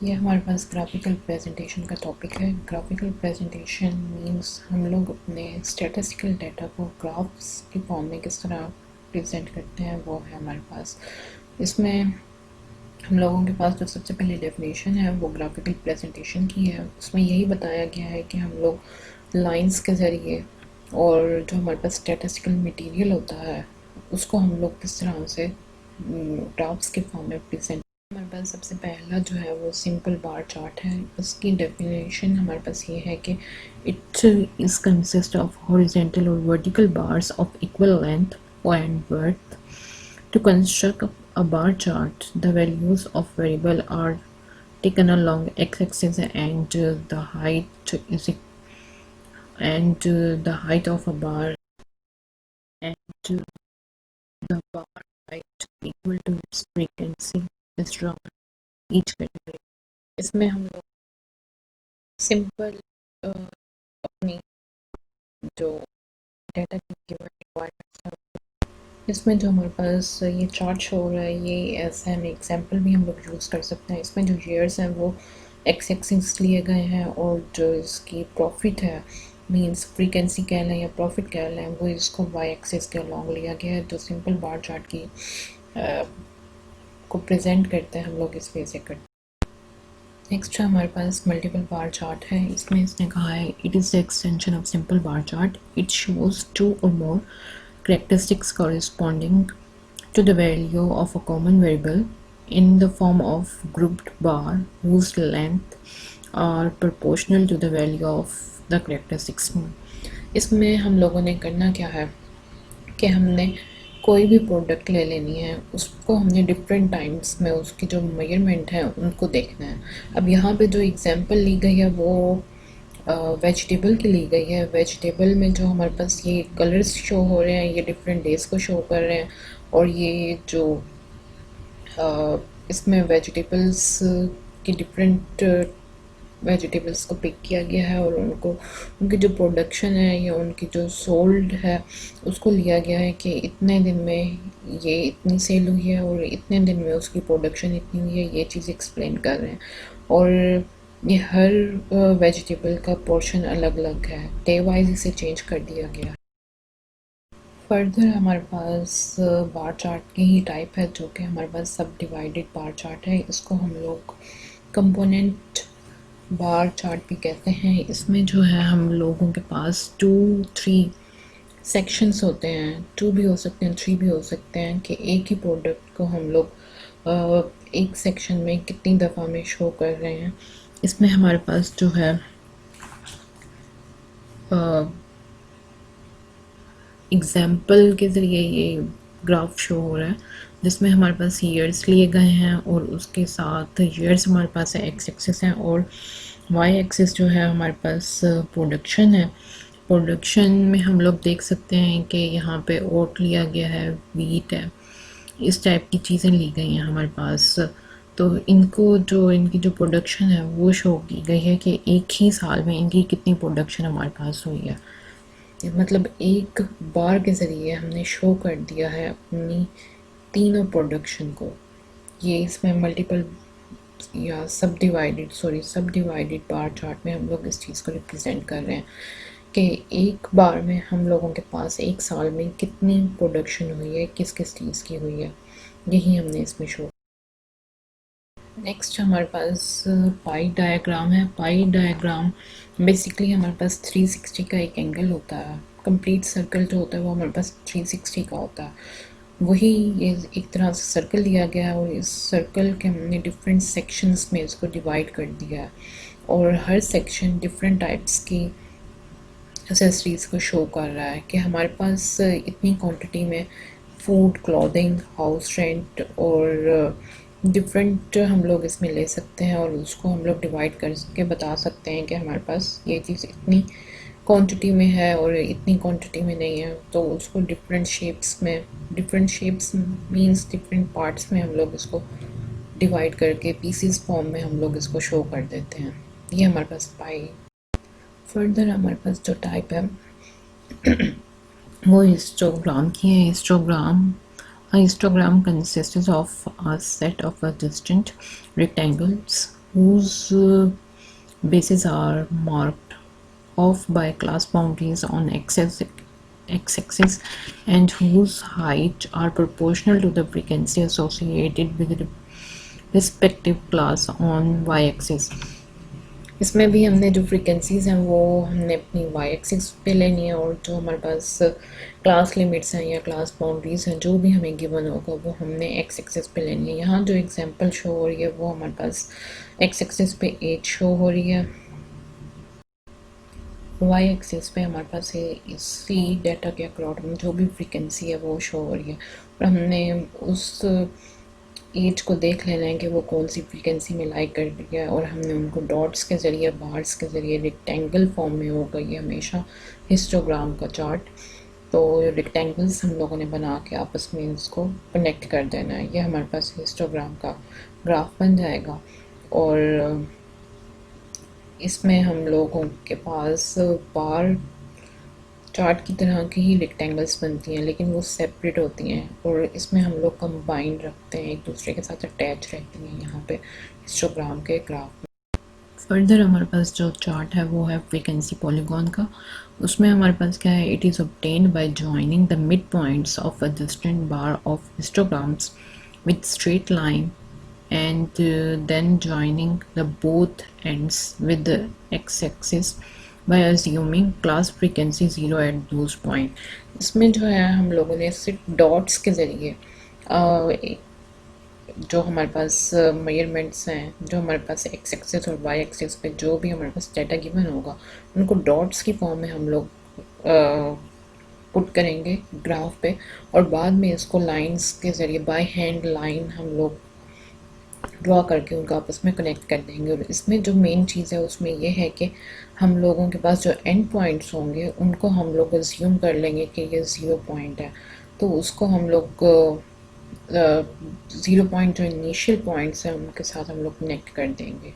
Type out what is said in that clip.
ये हमारे पास graphical presentation का टॉपिक है। ग्राफिकल प्रेजेंटेशन मींस हम लोग अपने स्टैटिस्टिकल डाटा को ग्राफ्स की फॉर्म में किस तरह प्रेजेंट करते हैं, वो है हमारे पास। इसमें हम लोगों के पास जो सबसे पहले डेफिनेशन है वो ग्राफिकल प्रेजेंटेशन की है। उसमें यही बताया गया है कि हम लोग लाइंस के ज़रिए और जो हमारे पास स्टैटिस्टिकल मटेरियल होता है उसको हम लोग किस तरह से ग्राफ्स के फॉर्म में प्रेजेंट। हमारे पास सबसे पहला जो है वो सिंपल बार चार्ट है। उसकी डेफिनेशन हमारे पास ये है कि it is consist of horizontal और vertical bars of equal length and width. To construct a bar chart, the values of variable are taken along x-axis and the height of a bar, and the bar height equal to its frequency is drawn each category. इसमें हम लोग simple अपनी जो data की given requirements, इसमें जो हमारे पास ये चार्ट शो हो रहा है ये ऐसा है, एग्जांपल भी हम लोग यूज़ कर सकते हैं। इसमें जो ईयर्स हैं वो एक्स एक्सिस लिए गए हैं और जो इसकी प्रॉफिट है मींस फ्रीक्वेंसी कह लें या प्रॉफिट कह लें वो इसको वाई एक्सिस के अलॉन्ग लिया गया है। जो सिंपल बार चार्ट की को प्रेजेंट करते हैं हम लोग इस वे से करते हैं। नेक्स्ट हमारे पास मल्टीपल बार चार्ट है। इसमें इसने कहा है it is the extension of simple bar chart. It shows two or more characteristics corresponding to the value of a common variable in the form of grouped bar whose length are proportional to the value of the characteristics। इसमें हम लोगों ने करना क्या है कि हमने कोई भी प्रोडक्ट ले लेनी है, उसको हमने डिफरेंट टाइम्स में उसकी जो मेजरमेंट है उनको देखना है। अब यहाँ पे जो एग्जांपल ली गई है वो वेजिटेबल की ली गई है। वेजिटेबल में जो हमारे पास ये कलर्स शो हो रहे हैं ये डिफरेंट डेज़ को शो कर रहे हैं, और ये जो इसमें वेजिटेबल्स की डिफरेंट वेजिटेबल्स को पिक किया गया है और उनको उनकी जो प्रोडक्शन है या उनकी जो सोल्ड है उसको लिया गया है कि इतने दिन में ये इतनी सेल हुई है और इतने दिन में उसकी प्रोडक्शन इतनी हुई है। ये चीज़ एक्सप्लेन कर रहे हैं और ये हर वेजिटेबल का पोर्शन अलग अलग है, डे वाइज इसे चेंज कर दिया गया। फर्दर हमारे पास बार चार्ट की ही टाइप है जो कि हमारे पास सब डिवाइडेड बार चार्ट है। इसको हम लोग कंपोनेंट बार चार्ट भी कहते हैं। इसमें जो है हम लोगों के पास 2-3 सेक्शंस होते हैं, 2 भी हो सकते हैं 3 भी हो सकते हैं, कि एक ही प्रोडक्ट को हम लोग एक सेक्शन में कितनी दफ़ा में शो कर रहे हैं। इसमें हमारे पास जो है एग्जाम्पल के ज़रिए ये ग्राफ शो हो रहा है जिसमें हमारे पास ईयर्स लिए गए हैं और उसके साथ ईयर्स हमारे पास एक्स एक्सिस है और वाई एक्सिस जो है हमारे पास प्रोडक्शन है। प्रोडक्शन में हम लोग देख सकते हैं कि यहाँ पे ओट लिया गया है, वीट है, इस टाइप की चीज़ें ली गई हैं हमारे पास। तो इनको जो इनकी जो प्रोडक्शन है वो शो की गई है कि एक ही साल में इनकी कितनी प्रोडक्शन हमारे पास हुई है। मतलब एक बार के ज़रिए हमने शो कर दिया है अपनी तीनों प्रोडक्शन को। ये इसमें मल्टीपल या सब डिवाइडेड बार चार्ट में हम लोग इस चीज़ को रिप्रेजेंट कर रहे हैं कि एक बार में हम लोगों के पास एक साल में कितनी प्रोडक्शन हुई है, किस किस चीज़ की हुई है, यही हमने इसमें शो। नेक्स्ट हमारे पास पाई डायग्राम है। पाई डायग्राम बेसिकली हमारे पास 360 का एक एंगल होता है। कंप्लीट सर्कल जो होता है वो हमारे पास 360 का होता है। वही ये एक तरह से सर्कल दिया गया है और इस सर्कल के हमने डिफरेंट सेक्शंस में इसको डिवाइड कर दिया है और हर सेक्शन डिफरेंट टाइप्स की एसेसरीज़ को शो कर रहा है कि हमारे पास इतनी क्वांटिटी में फूड, क्लॉथिंग, हाउस रेंट और डिफरेंट हम लोग इसमें ले सकते हैं और उसको हम लोग डिवाइड करके बता सकते हैं कि हमारे पास ये चीज़ इतनी क्वांटिटी में है और इतनी क्वांटिटी में नहीं है। तो उसको different shapes means different parts में हम लोग इसको डिवाइड करके पीसीस फॉर्म में हम लोग इसको शो कर देते हैं। ये हमारे पास पाई। फर्दर हमारे पास जो टाइप है वो हिस्टोग्राम की है। A histogram consists of a set of distant rectangles whose bases are marked off by class boundaries on x-axis and whose height are proportional to the frequency associated with the respective class on y-axis. इसमें भी हमने जो frequencies हैं वो हमने अपनी Y axis पे लेनी है, और जो हमारे पास क्लास लिमिट्स हैं या क्लास बाउंड्रीज़ हैं जो भी हमें गिवन होगा वो हमने एक्स एक्सिस पे लेनी है। यहाँ जो एग्जांपल शो हो रही है वो हमारे पास एक्स एक्सिस पे एज शो हो रही है, वाई एक्सिस पे हमारे पास इसी डाटा के अकॉर्डिंग जो भी फ्रीक्वेंसी है वो शो हो रही है, और हमने उस एज को देख लेना है कि वो कौन सी फ्रीक्वेंसी में लाई कर रही है, और हमने उनको डॉट्स के ज़रिए, बार्स के ज़रिए, रेक्टेंगल फॉर्म में होगा ये हमेशा हिस्टोग्राम का चार्ट। तो रेक्टेंगल्स हम लोगों ने बना के आपस में इसको कनेक्ट कर देना है, ये हमारे पास हिस्टोग्राम का ग्राफ बन जाएगा। और इसमें हम लोगों के पास बार चार्ट की तरह की ही रेक्टेंगल्स बनती हैं, लेकिन वो सेपरेट होती हैं, और इसमें हम लोग कंबाइंड रखते हैं, एक दूसरे के साथ अटैच रहती हैं यहाँ पे हिस्टोग्राम के ग्राफ में। फर्दर हमारे पास जो चार्ट है वो है फ्रीक्वेंसी पॉलीगॉन का। उसमें हमारे पास क्या है, it is obtained by joining the mid points of a distant bar of histograms with straight line and then joining the both ends with the x-axis by assuming class frequency 0 at those point। इसमें जो है हम लोगों ने सिर्फ dots के ज़रिए जो हमारे पास मेजरमेंट्स हैं, जो हमारे पास एक्स एक्सिस और वाई एक्सिस पे जो भी हमारे पास डाटा गिवन होगा उनको डॉट्स की फॉर्म में हम लोग पुट करेंगे ग्राफ पे, और बाद में इसको लाइंस के ज़रिए बाय हैंड लाइन हम लोग ड्रॉ करके उनको आपस में कनेक्ट कर देंगे। और इसमें जो मेन चीज़ है उसमें यह है कि हम लोगों के पास जो एंड पॉइंट्स होंगे उनको हम लोग अज्यूम कर लेंगे कि ये 0 पॉइंट है, तो उसको हम लोग 0 पॉइंट जो इनिशियल पॉइंट्स हैं उनके साथ हम लोग कनेक्ट कर देंगे।